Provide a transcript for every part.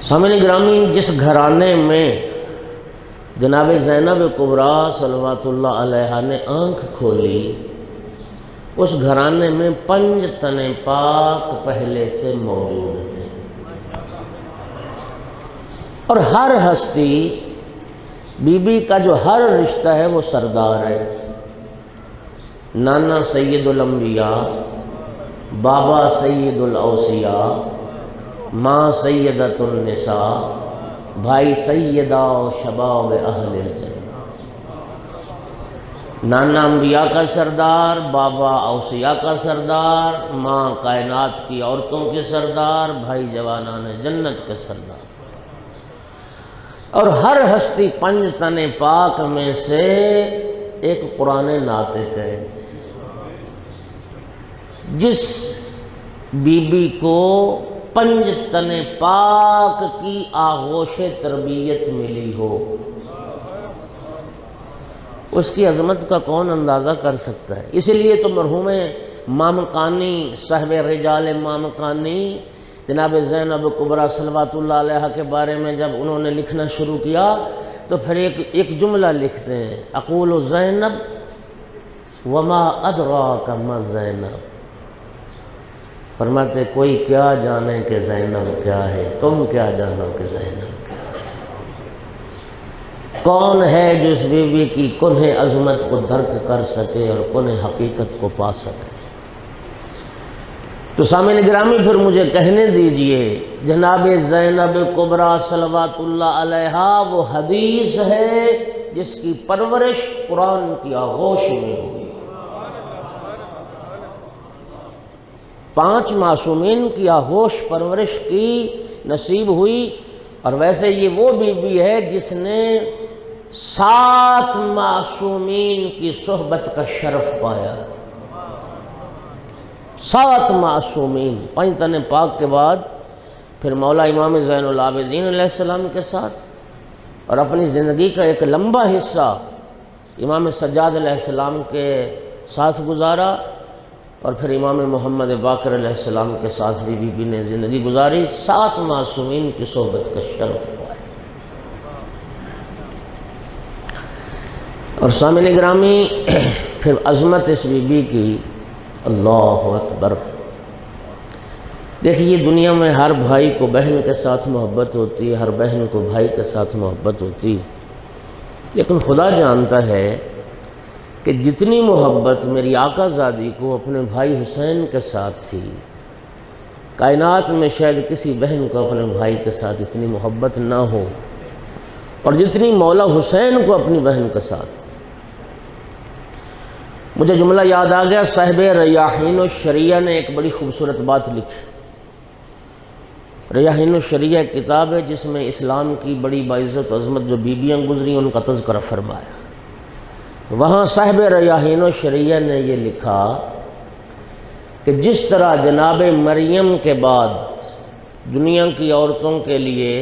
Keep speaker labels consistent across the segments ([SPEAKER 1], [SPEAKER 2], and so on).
[SPEAKER 1] سامعین گرامی، جس گھرانے میں جناب زینب کبریٰ صلوات اللہ علیہا نے آنکھ کھولی، اس گھرانے میں 5 تن پاک پہلے سے موجود تھے، اور ہر ہستی بی بی کا جو ہر رشتہ ہے وہ سردار ہے۔ نانا سید الانبیاء، بابا سید الاوصیاء، ماں سیدۃ النساء، بھائی سیدہ و شباب اہل الجنہ۔ نانا انبیاء کا سردار، بابا اوصیاء کا سردار، ماں کائنات کی عورتوں کے سردار، بھائی جوانان جنت کے سردار، اور ہر ہستی 5 تن پاک میں سے ایک قرآن ناطق ہے۔ جس بی بی کو 5 تن پاک کی آغوش تربیت ملی ہو، اس کی عظمت کا کون اندازہ کر سکتا ہے؟ اسی لیے تو مرحوم مامقانی، صاحب رجال مامقانی، جناب زینب کبریٰ صلوات اللہ علیہا کے بارے میں جب انہوں نے لکھنا شروع کیا تو پھر ایک جملہ لکھتے ہیں، اقول زینب وما ادراک ما زینب، فرماتے کوئی کیا جانے کہ زینب کیا ہے، تم کیا جانو کہ زینب کیا ہے۔ کون ہے جو اس بی بی کی کنہ عظمت کو درک کر سکے اور کنہ حقیقت کو پا سکے؟ تو سامعین گرامی، پھر مجھے کہنے دیجئے، جناب زینب کبریٰ صلوات اللہ علیہا وہ حدیث ہے جس کی پرورش قرآن کی آغوش میں ہوئی۔ 5 معصومین کی آغوش پرورش کی نصیب ہوئی، اور ویسے یہ وہ بی بی ہے جس نے 7 معصومین کی صحبت کا شرف پایا۔ 7 معصومین، 5 تن پاک کے بعد پھر مولا امام زین العابدین علیہ السلام کے ساتھ، اور اپنی زندگی کا ایک لمبا حصہ امام سجاد علیہ السلام کے ساتھ گزارا، اور پھر امام محمد باقر علیہ السلام کے ساتھ بھی بی بی نے زندگی گزاری۔ 7 معصومین کی صحبت کا شرف پایا۔ اور سامعین گرامی، پھر عظمت اس بی بی کی، اللہ اکبر۔ دیکھیے، دنیا میں ہر بھائی کو بہن کے ساتھ محبت ہوتی ہے، ہر بہن کو بھائی کے ساتھ محبت ہوتی ہے، لیکن خدا جانتا ہے کہ جتنی محبت میری آقا زادی کو اپنے بھائی حسین کے ساتھ تھی، کائنات میں شاید کسی بہن کو اپنے بھائی کے ساتھ اتنی محبت نہ ہو، اور جتنی مولا حسین کو اپنی بہن کے ساتھ۔ مجھے جملہ یاد آ گیا، صاحب ریاحین الشریعہ نے ایک بڑی خوبصورت بات لکھی۔ ریاحین الشریعہ ایک کتاب ہے جس میں اسلام کی بڑی باعزت و عظمت جو بیبیاں گزری ان کا تذکرہ فرمایا۔ وہاں صاحب ریاحین الشریعہ نے یہ لکھا کہ جس طرح جناب مریم کے بعد دنیا کی عورتوں کے لیے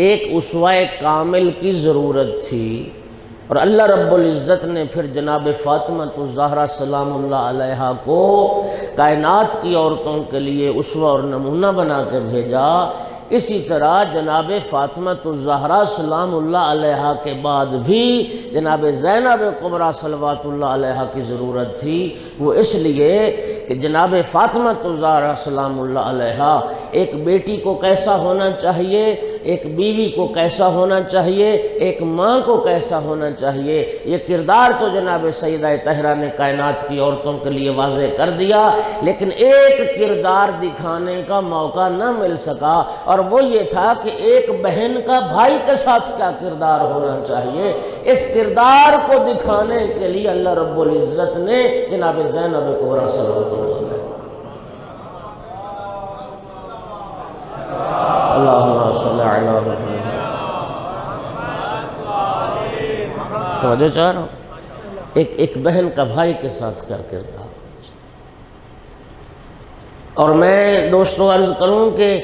[SPEAKER 1] ایک اسوہ کامل کی ضرورت تھی، اور اللہ رب العزت نے پھر جناب فاطمہ الزہرا سلام اللہ علیہا کو کائنات کی عورتوں کے لیے اسوہ اور نمونہ بنا کے بھیجا، اسی طرح جناب فاطمہ الزہرا سلام اللہ علیہا کے بعد بھی جناب زینب کبریٰ صلوات اللہ علیہا کی ضرورت تھی۔ وہ اس لیے کہ جناب فاطمہ الزہرا سلام اللہ علیہا ایک بیٹی کو کیسا ہونا چاہیے، ایک بیوی کو کیسا ہونا چاہیے، ایک ماں کو کیسا ہونا چاہیے، یہ کردار تو جناب سیدہ طاہرہ نے کائنات کی عورتوں کے لیے واضح کر دیا، لیکن ایک کردار دکھانے کا موقع نہ مل سکا، اور وہ یہ تھا کہ ایک بہن کا بھائی کے ساتھ کیا کردار ہونا چاہیے۔ اس کردار کو دکھانے کے لیے اللہ رب العزت نے جناب زینب کبریٰ صلوات اللہ علیہ اللہم صلی علی محمد، توجہ چاہ رہا ہوں، ایک بہن کا بھائی کے ساتھ کیا کردار۔ اور میں دوستوں عرض کروں کہ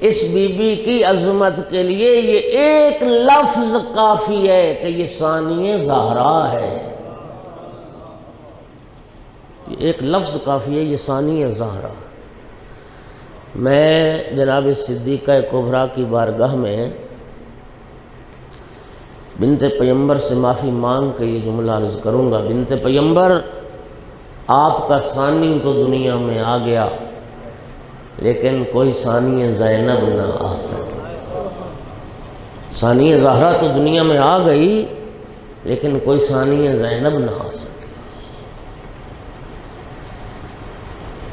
[SPEAKER 1] اس بی بی کی عظمت کے لیے یہ ایک لفظ کافی ہے کہ یہ ثانیہ زہرا ہے۔ یہ ایک لفظ کافی ہے، یہ ثانیہ زہرا۔ میں جناب صدیقہ کبریٰ کی بارگاہ میں بنت پیمبر سے معافی مانگ کے یہ جملہ عرض کروں گا۔ بنت پیمبر، آپ کا ثانی تو دنیا میں آ گیا، لیکن کوئی ثانی زینب نہ آ سکے۔ ثانی زہرا تو دنیا میں آ گئی، لیکن کوئی ثانی زینب نہ آ سکے۔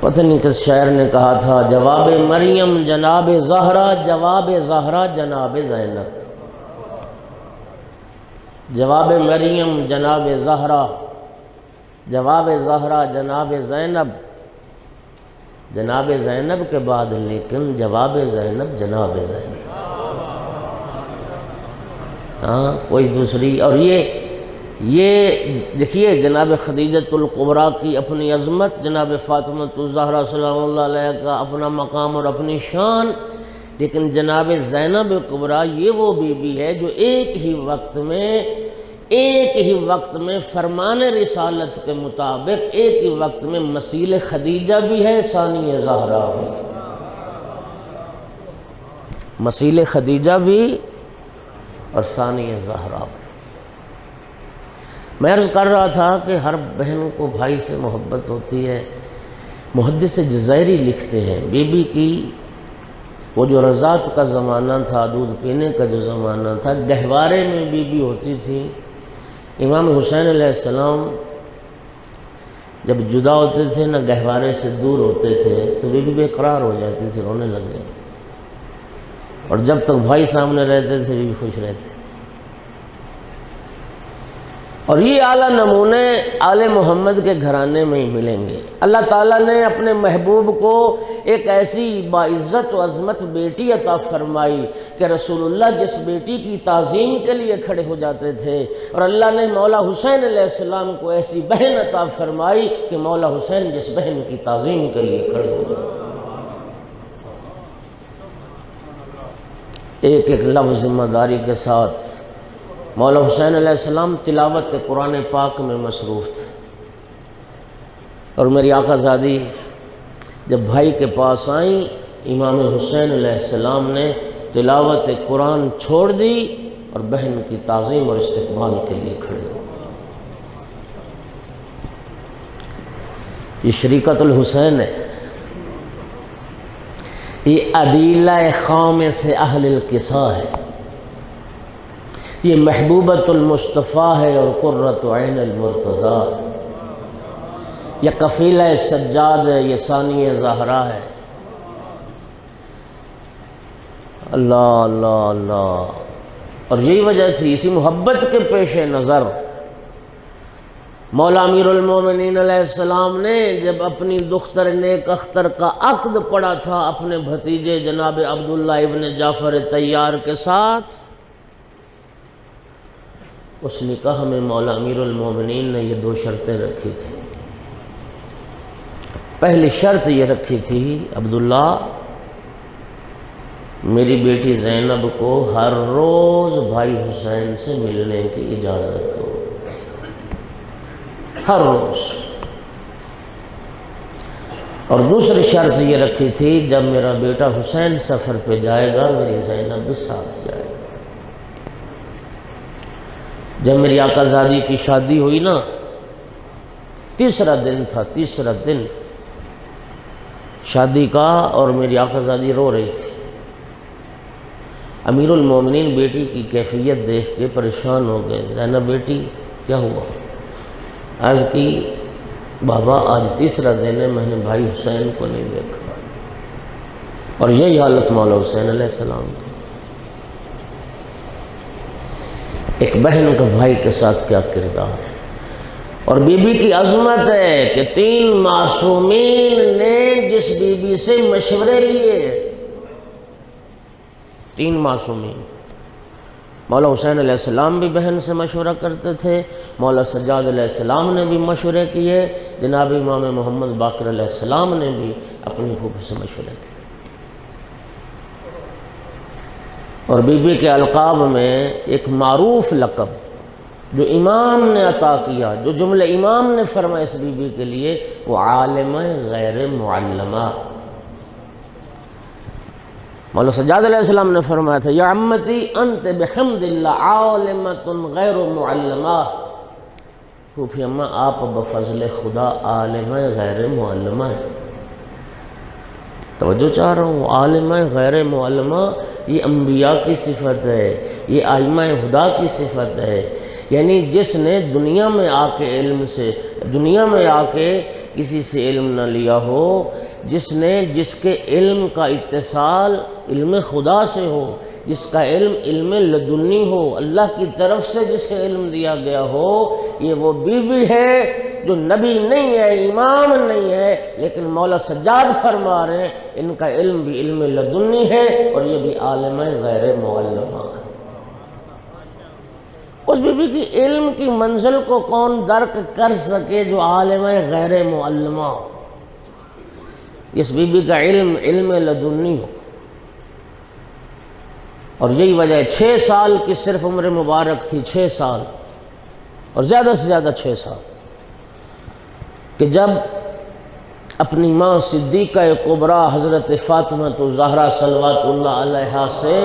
[SPEAKER 1] پتہ نہیں کس شاعر نے کہا تھا، جواب مریم جناب زہرا، جواب زہرا جناب زینب۔ جواب مریم جناب زہرا، جواب زہرا جناب زینب، جناب زینب کے بعد لیکن جواب زینب جناب زینب، ہاں کوئی دوسری۔ اور یہ دیکھیے جناب خدیجۃ الکبریٰ کی اپنی عظمت، جناب فاطمہ الزہرا سلام اللہ علیہ کا اپنا مقام اور اپنی شان، لیکن جناب زینب کبریٰ یہ وہ بی بی ہے جو ایک ہی وقت میں فرمان رسالت کے مطابق ایک ہی وقت میں مثیل خدیجہ بھی ہے، ثانی زہرا بھی، مثیل خدیجہ بھی اور ثانی زہرا بھی۔ میں عرض کر رہا تھا کہ ہر بہن کو بھائی سے محبت ہوتی ہے۔ محدث جزائری لکھتے ہیں بی بی کی وہ جو رضاعت کا زمانہ تھا، دودھ پینے کا جو زمانہ تھا، گہوارے میں بی بی ہوتی تھی۔ امام حسین علیہ السلام جب جدا ہوتے تھے نہ گہوارے سے دور ہوتے تھے تو بی بی بے قرار ہو جاتی تھی، رونے لگ جاتی تھی، اور جب تک بھائی سامنے رہتے تھے بی بی خوش رہتی تھی۔ اور یہ اعلیٰ نمونے آل محمد کے گھرانے میں ہی ملیں گے۔ اللہ تعالیٰ نے اپنے محبوب کو ایک ایسی باعزت و عظمت بیٹی عطا فرمائی کہ رسول اللہ جس بیٹی کی تعظیم کے لیے کھڑے ہو جاتے تھے، اور اللہ نے مولا حسین علیہ السلام کو ایسی بہن عطا فرمائی کہ مولا حسین جس بہن کی تعظیم کے لیے کھڑے ہو جاتے تھے۔ ایک ایک لفظ ذمہ داری کے ساتھ مولا حسین علیہ السلام تلاوت قرآن پاک میں مصروف تھے، اور میری آقا زادی جب بھائی کے پاس آئیں، امام حسین علیہ السلام نے تلاوت قرآن چھوڑ دی اور بہن کی تعظیم اور استقبال کے لیے کھڑے ہو۔ یہ شریکت الحسین ہے، یہ عدیلہ قوم سے اہل القصا ہے، یہ محبوبۃ المصطفیٰ ہے اور قرۃ عین المرتضیٰ ہے، یہ قفیلہ سجاد ہے، یہ ثانی زہرا ہے۔ اللہ اللہ اللہ۔ اور یہی وجہ تھی، اسی محبت کے پیش نظر مولا امیر المومنین علیہ السلام نے جب اپنی دختر نیک اختر کا عقد پڑا تھا اپنے بھتیجے جناب عبداللہ ابن جعفر طیار کے ساتھ، اس نکاح میں مولا امیر المومنین نے یہ دو شرطیں رکھی تھی۔ پہلی شرط یہ رکھی تھی، عبداللہ میری بیٹی زینب کو ہر روز بھائی حسین سے ملنے کی اجازت دو، ہر روز۔ اور دوسری شرط یہ رکھی تھی، جب میرا بیٹا حسین سفر پہ جائے گا میری زینب بھی ساتھ جائے گا۔ جب میری آقا زادی کی شادی ہوئی نا، تیسرا دن تھا، تیسرا دن شادی کا، اور میری آقا زادی رو رہی تھی۔ امیر المومنین بیٹی کی کیفیت دیکھ کے پریشان ہو گئے، زینب بیٹی کیا ہوا؟ عرض کی، بابا آج تیسرا دن ہے، میں نے بھائی حسین کو نہیں دیکھا۔ اور یہی حالت مولا حسین علیہ السلام کی۔ ایک بہن کا بھائی کے ساتھ کیا کردار ہے، اور بی بی کی عظمت ہے کہ 3 معصومین نے جس بی بی سے مشورے لیے، 3 معصومین، مولا حسین علیہ السلام بھی بہن سے مشورہ کرتے تھے، مولا سجاد علیہ السلام نے بھی مشورے کیے، جناب امام محمد باقر علیہ السلام نے بھی اپنی پھوپھی سے مشورے کیے۔ اور بی بی کے القاب میں ایک معروف لقب جو امام نے عطا کیا، جو جملے امام نے فرمایا اس بی بی کے لیے، وہ عالم غیر معلمہ۔ مولا سجاد علیہ السلام نے فرمایا تھا یا عمتی انت بحمد اللہ عالمۃ غیر معلمہ، پھوپھی اماں آپ بفضل خدا عالمہ غیر معلمہ ہے۔ توجہ چاہ رہا ہوں، عالمہ غیر معلمہ یہ انبیاء کی صفت ہے، یہ ائمہ ہدا کی صفت ہے، یعنی جس نے دنیا میں آ کے کسی سے علم نہ لیا ہو، جس کے علم کا اتصال علم خدا سے ہو، جس کا علم لدنی ہو، اللہ کی طرف سے جسے علم دیا گیا ہو، یہ وہ بی ہے جو نبی نہیں ہے، امام نہیں ہے، لیکن مولا سجاد فرما رہے ہیں ان کا علم بھی علم لدنی ہے اور یہ بھی عالم غیر معلمہ ہے۔ اس بی بی کی علم کی منزل کو کون درک کر سکے جو عالم غیر معلمہ ہو، اس بی بی کا علم لدنی ہو۔ اور یہی وجہ ہے 6 سال کی صرف عمر مبارک تھی، 6 سال اور زیادہ سے زیادہ 6 سال، کہ جب اپنی ماں صدیقہ کبریٰ حضرت فاطمہ الزہرا صلوات اللہ علیہا سے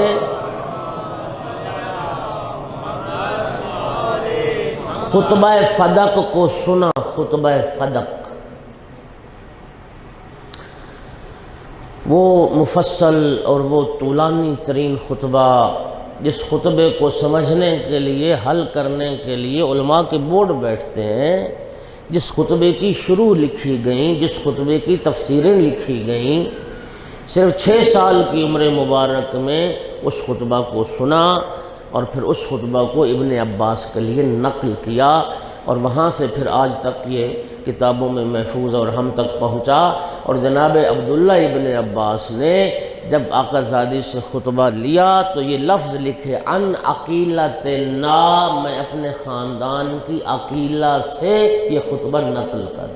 [SPEAKER 1] خطبہ فدق کو سنا، خطبہ فدق، وہ مفصل اور وہ طولانی ترین خطبہ، جس خطبے کو سمجھنے کے لیے، حل کرنے کے لیے علماء کے بورڈ بیٹھتے ہیں، جس خطبے کی شروع لکھی گئیں، جس خطبے کی تفسیریں لکھی گئیں، صرف 6 سال کی عمر مبارک میں اس خطبہ کو سنا اور پھر اس خطبہ کو ابن عباس کے لیے نقل کیا، اور وہاں سے پھر آج تک یہ کتابوں میں محفوظ اور ہم تک پہنچا۔ اور جناب عبداللہ ابن عباس نے جب آقا زادی سے خطبہ لیا تو یہ لفظ لکھے ان عقیلتنا، میں اپنے خاندان کی عقیلہ سے یہ خطبہ نقل کر۔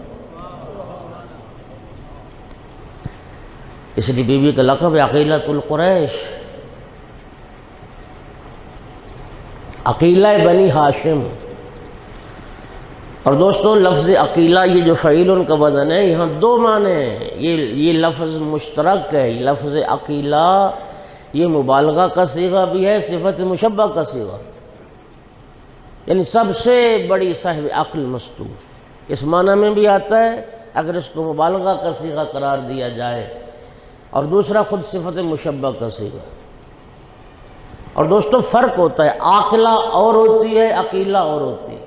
[SPEAKER 1] اس لیے بی بی کا لقب ہے عقیلۃ القریش، عقیلہ بنی ہاشم۔ اور دوستو لفظ عقیلہ یہ جو فعیل کا وزن ہے، یہاں 2 معنی ہیں، یہ لفظ مشترک ہے۔ لفظ عقیلہ یہ مبالغہ کا صیغہ بھی ہے، صفت مشبہ کا صیغہ، یعنی سب سے بڑی صاحب عقل مستور، اس معنی میں بھی آتا ہے اگر اس کو مبالغہ کا صیغہ قرار دیا جائے، اور دوسرا خود صفت مشبہ کا صیغہ۔ اور دوستو فرق ہوتا ہے، عاقلہ اور ہوتی ہے، عقیلہ اور ہوتی ہے۔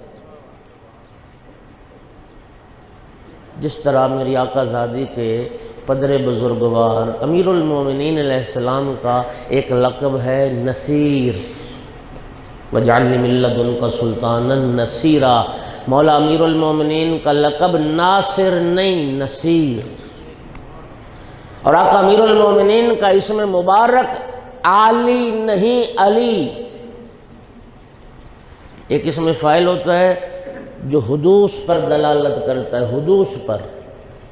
[SPEAKER 1] جس طرح میری آقا زادی کے پدر بزرگوار امیر المومنین علیہ السلام کا ایک لقب ہے نصیر، وَاجْعَلْنِي مِن لَّدُنْكَ سُلْطَانًا نَصِيرًا، مولا امیر المومنین کا لقب ناصر نہیں نصیر، اور آقا امیر المومنین کا اسم مبارک علی نہیں علی۔ ایک اسم فاعل ہوتا ہے جو حدوث پر دلالت کرتا ہے، حدوث پر،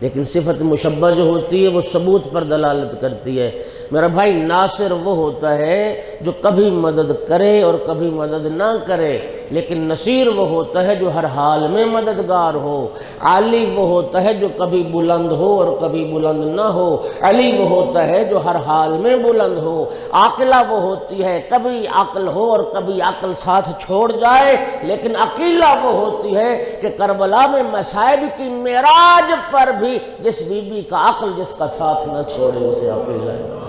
[SPEAKER 1] لیکن صفت مشبہ جو ہوتی ہے وہ ثبوت پر دلالت کرتی ہے۔ میرا بھائی ناصر وہ ہوتا ہے جو کبھی مدد کرے اور کبھی مدد نہ کرے، لیکن نصیر وہ ہوتا ہے جو ہر حال میں مددگار ہو۔ علی وہ ہوتا ہے جو کبھی بلند ہو اور کبھی بلند نہ ہو، علی وہ ہوتا ہے جو ہر حال میں بلند ہو۔ عاقلہ وہ ہوتی ہے کبھی عقل ہو اور کبھی عقل ساتھ چھوڑ جائے، لیکن عقیلہ وہ ہوتی ہے کہ کربلا میں مصائب کی معراج پر بھی جس بی بی کا عقل جس کا ساتھ نہ چھوڑے اسے عقیلہ ہے۔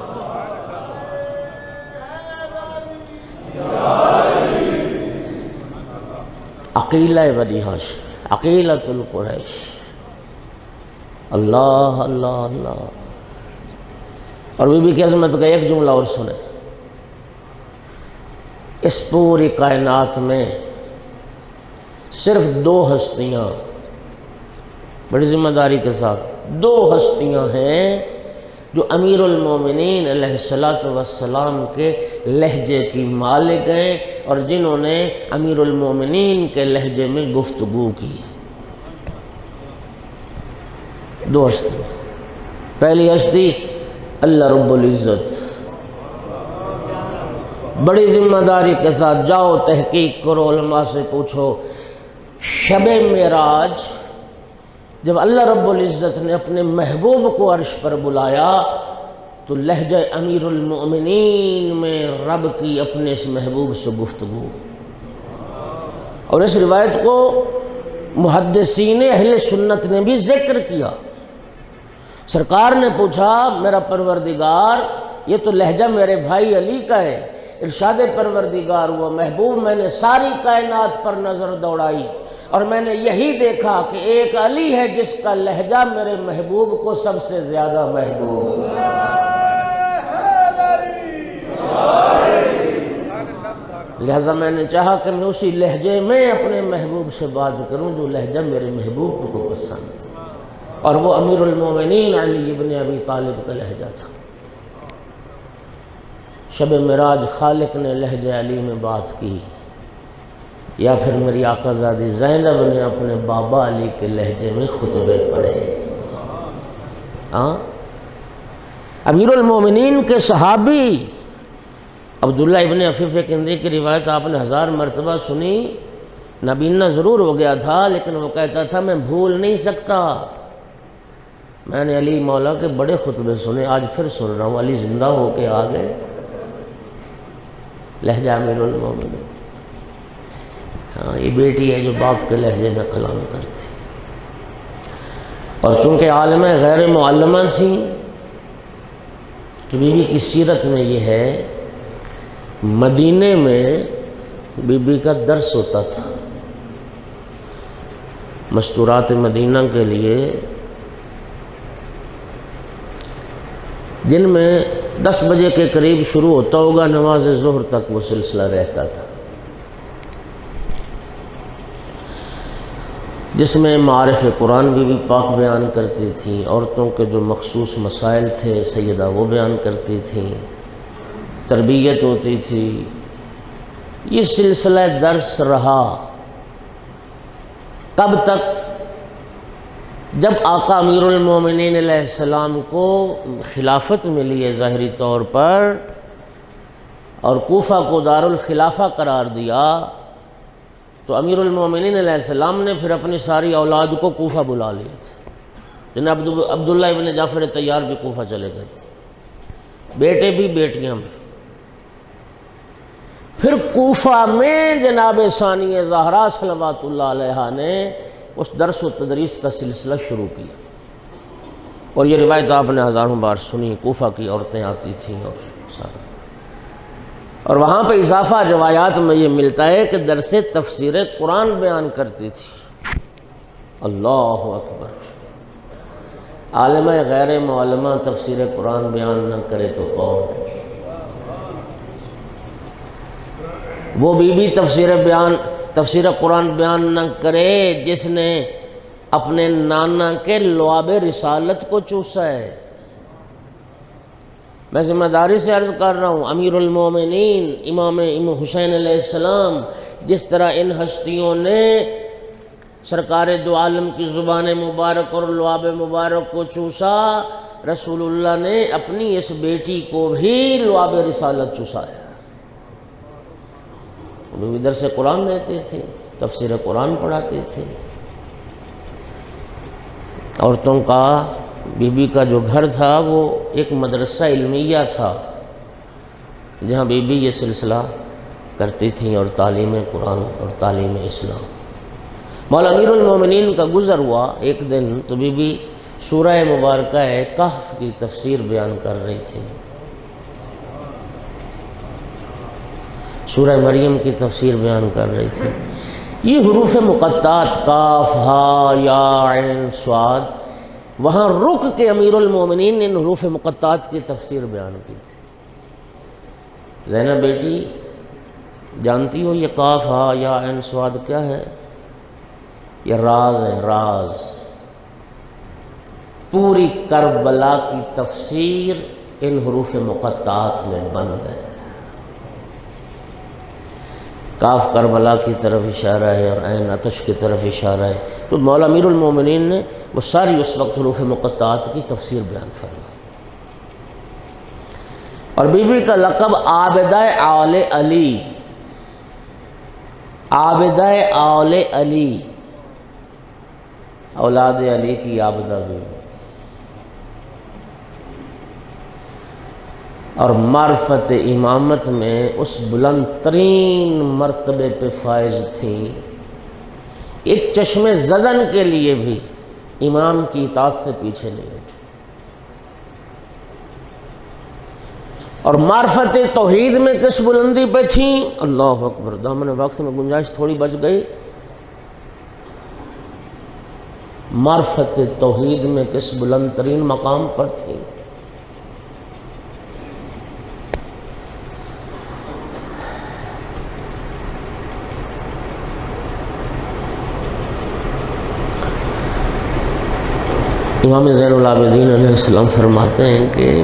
[SPEAKER 1] عقیلہ بنی ہاشم، عقیلۃ القریش، اللہ اللہ اللہ۔ اور بی بی کی عظمت کا ایک جملہ اور سنیں، اس پوری کائنات میں صرف 2 ہستیاں، بڑی ذمہ داری کے ساتھ 2 ہستیاں ہیں جو امیر المومنین علیہ السلام کے لہجے کی مالک ہیں اور جنہوں نے امیر المومنین کے لہجے میں گفتگو کی۔ 2 ہستی، پہلی ہستی اللہ رب العزت، بڑی ذمہ داری کے ساتھ جاؤ تحقیق کرو، علماء سے پوچھو، شب معراج جب اللہ رب العزت نے اپنے محبوب کو عرش پر بلایا تو لہجہ امیر المؤمنین میں رب کی اپنے اس محبوب سے گفتگو، اور اس روایت کو محدثین اہل سنت نے بھی ذکر کیا۔ سرکار نے پوچھا میرا پروردگار یہ تو لہجہ میرے بھائی علی کا ہے، ارشاد پروردگار وہ محبوب میں نے ساری کائنات پر نظر دوڑائی اور میں نے یہی دیکھا کہ ایک علی ہے جس کا لہجہ میرے محبوب کو سب سے زیادہ محبوب ہے۔ لہذا میں نے چاہا کہ میں اسی لہجے میں اپنے محبوب سے بات کروں جو لہجہ میرے محبوب کو پسند، اور وہ امیر المومنین علی ابن ابی طالب کا لہجہ تھا۔ شب معراج خالق نے لہجہ علی میں بات کی، یا پھر میری آقا زادی زینب نے اپنے بابا علی کے لہجے میں خطبے پڑھے۔ امیر المومنین کے صحابی عبداللہ ابن عفیف کندی کی روایت آپ نے 1000 مرتبہ سنی، نابینا ضرور ہو گیا تھا لیکن وہ کہتا تھا میں بھول نہیں سکتا، میں نے علی مولا کے بڑے خطبے سنے، آج پھر سن رہا ہوں، علی زندہ ہو کے آ گئے۔ لہجہ امیر المومنین، ہاں یہ بیٹی ہے جو باپ کے لہجے میں کلام کرتی، اور چونکہ عالمہ غیر معلمہ تھیں تو بی بی کی سیرت میں یہ ہے، مدینے میں بی بی کا درس ہوتا تھا، مستورات مدینہ کے لیے، دن میں 10 بجے کے قریب شروع ہوتا ہوگا، نماز ظہر تک وہ سلسلہ رہتا تھا، جس میں معارف قرآن بھی پاک بیان کرتی تھیں، عورتوں کے جو مخصوص مسائل تھے سیدہ وہ بیان کرتی تھیں، تربیت ہوتی تھی۔ یہ سلسلہ درس رہا کب تک؟ جب آقا امیر المومنین علیہ السلام کو خلافت ملی ہے ظاہری طور پر، اور کوفہ کو دارالخلافہ قرار دیا، تو امیر المومنین علیہ السلام نے پھر اپنی ساری اولاد کو کوفہ بلا لیا تھا۔ جناب عبداللہ ابن جعفر طیار بھی کوفہ چلے گئے تھے، بیٹے بھی بیٹیاں بھی۔ پھر کوفہ میں جناب ثانی زہرا صلوات اللہ علیہا نے اس درس و تدریس کا سلسلہ شروع کیا، اور یہ روایت آپ نے ہزاروں بار سنی، کوفہ کی عورتیں آتی تھیں اور سارا، اور وہاں پہ اضافہ روایات میں یہ ملتا ہے کہ درس تفسیر قرآن بیان کرتی تھی۔ اللہ اکبر! عالمہ غیر معلمہ تفسیر قرآن بیان نہ کرے تو کون؟ وہ بی بی تفسیر قرآن بیان نہ کرے جس نے اپنے نانا کے لعاب رسالت کو چوسا ہے۔ میں ذمہ داری سے عرض کر رہا ہوں، امیر المومنین امام حسین علیہ السلام جس طرح ان ہستیوں نے سرکار دو عالم کی زبان مبارک اور لعاب مبارک کو چوسا، رسول اللہ نے اپنی اس بیٹی کو بھی لعاب رسالت چوسایا۔ وہ بھی درس قرآن دیتے تھے، تفسیر قرآن پڑھاتے تھے۔ عورتوں کا، بی بی کا جو گھر تھا وہ ایک مدرسہ علمیہ تھا، جہاں بی بی یہ سلسلہ کرتی تھیں، اور تعلیم قرآن اور تعلیم اسلام۔ مولا امیر المومنین کا گزر ہوا ایک دن تو بی بی سورہ مبارکہ کہف کی تفسیر بیان کر رہی تھی، سورہ مریم کی تفسیر بیان کر رہی تھی۔ یہ حروف مقطعات کاف ہا یا عین صاد، وہاں رک کے امیر المومنین نے ان حروف مقطعات کی تفسیر بیان کی تھی۔ زینب بیٹی جانتی ہو یہ کاف ہا یا عین صاد کیا ہے؟ یہ راز ہے، راز۔ پوری کربلا کی تفسیر ان حروف مقطعات میں بند ہے۔ کاف کربلا کی طرف اشارہ ہے اور عین عطش کی طرف اشارہ ہے، تو مولا امیر المومنین نے وہ ساری اس وقت حروف مقطعات کی تفسیر بیان فرمائی۔ اور بی بی کا لقب عابدہ آل علی، عابدہ آل علی، اولاد علی کی عابدہ بھی۔ اور معرفت امامت میں اس بلند ترین مرتبے پہ فائز تھیں، ایک چشم زدن کے لیے بھی امام کی اطاعت سے پیچھے نہیں ہٹے، اور معرفت توحید میں کس بلندی پہ تھیں؟ اللہ اکبر، دامن وقت میں گنجائش تھوڑی بچ گئی، معرفت توحید میں کس بلند ترین مقام پر تھیں؟ امام زین العابدین علیہ السلام فرماتے ہیں کہ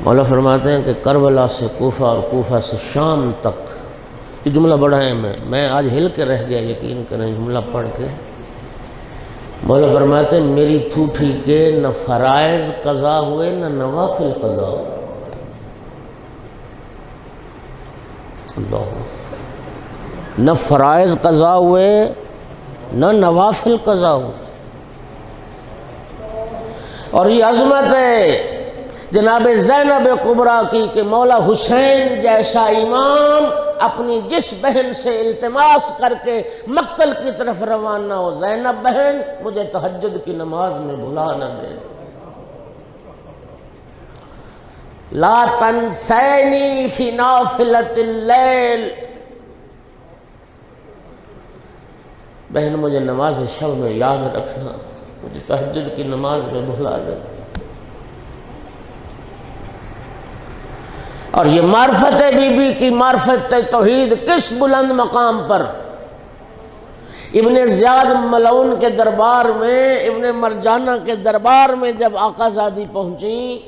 [SPEAKER 1] مولا فرماتے ہیں کہ کربلا سے کوفہ اور کوفہ سے شام تک، یہ جملہ بڑا اہم ہے، میں آج ہل کے رہ گیا، یقین کریں جملہ پڑھ کے۔ مولا فرماتے ہیں میری پھوپھی کے نہ فرائض قضا ہوئے نہ نوافل قضا ہوئے، اللہ، نہ فرائض قضا ہوئے نہ نوافل قضا ہوئے، اور یہ عظمت ہے جناب زینب کبریٰ کی کہ مولا حسین جیسا امام اپنی جس بہن سے التماس کر کے مقتل کی طرف روانہ ہو، زینب بہن مجھے تہجد کی نماز میں بھلا نہ دے، لا تنسینی فی نافلۃ اللیل، بہن مجھے نماز شب میں یاد رکھنا، مجھے تہجد کی نماز میں بھلا دے۔ اور یہ معرفت بی بی کی معرفت توحید کس بلند مقام پر؟ ابن زیاد ملعون کے دربار میں، ابن مرجانہ کے دربار میں جب آقا زادی پہنچی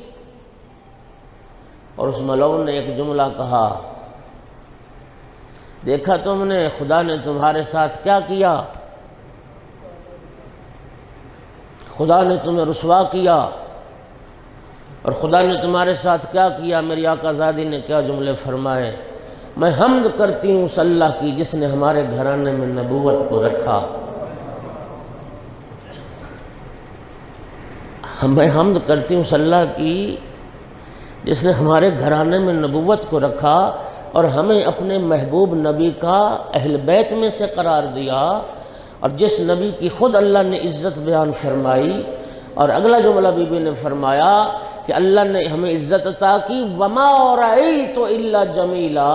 [SPEAKER 1] اور اس ملعون نے ایک جملہ کہا، دیکھا تم نے خدا نے تمہارے ساتھ کیا کیا، خدا نے تمہیں رسوا کیا، اور خدا نے تمہارے ساتھ کیا کیا؟ میری آقا زادی نے کیا جملے فرمائے، میں حمد کرتی ہوں اس اللہ کی جس نے ہمارے گھرانے میں نبوت کو رکھا، میں حمد کرتی ہوں اس اللہ کی جس نے ہمارے گھرانے میں نبوت کو رکھا اور ہمیں اپنے محبوب نبی کا اہل بیت میں سے قرار دیا، اور جس نبی کی خود اللہ نے عزت بیان فرمائی، اور اگلا جملہ بی بی نے فرمایا کہ اللہ نے ہمیں عزت عطا کی، وَمَا رَأَيْتُ إِلَّا جَمِيلًا،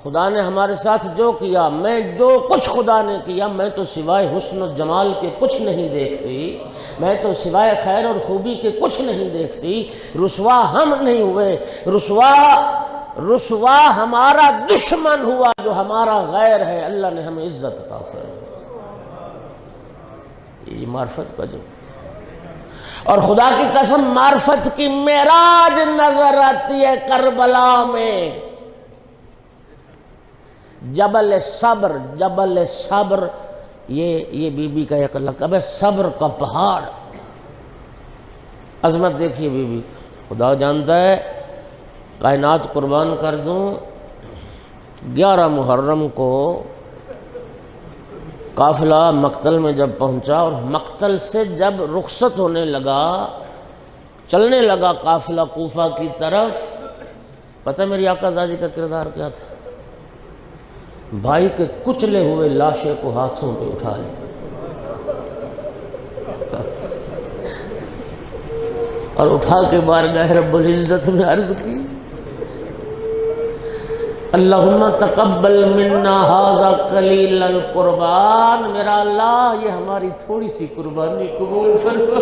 [SPEAKER 1] خدا نے ہمارے ساتھ جو کیا، میں جو کچھ خدا نے کیا میں تو سوائے حسن و جمال کے کچھ نہیں دیکھتی، میں تو سوائے خیر اور خوبی کے کچھ نہیں دیکھتی، رسوا ہم نہیں ہوئے، رسوا ہمارا دشمن ہوا جو ہمارا غیر ہے، اللہ نے ہمیں عزت عطا فرمائی، یہ معرفت کا جو، اور خدا کی قسم معرفت کی معراج نظر آتی ہے کربلا میں، جبل صبر، جبل صبر، یہ بی بی کا ایک لقب ہے، صبر کا پہاڑ، عظمت دیکھیے بی بی، خدا جانتا ہے کائنات قربان کر دوں، 11 محرم کو قافلہ مقتل میں جب پہنچا اور مقتل سے جب رخصت ہونے لگا، چلنے لگا قافلہ کوفہ کی طرف، پتہ میری آقا زادی کا کردار کیا تھا؟ بھائی کے کچلے ہوئے لاشے کو ہاتھوں پہ اٹھا لیا اور اٹھا کے بارگاہ رب العزت میں عرض کی، اللہم تقبل منا ھذا قلیل القربان، میرا اللہ یہ ہماری تھوڑی سی قربانی قبول فرما۔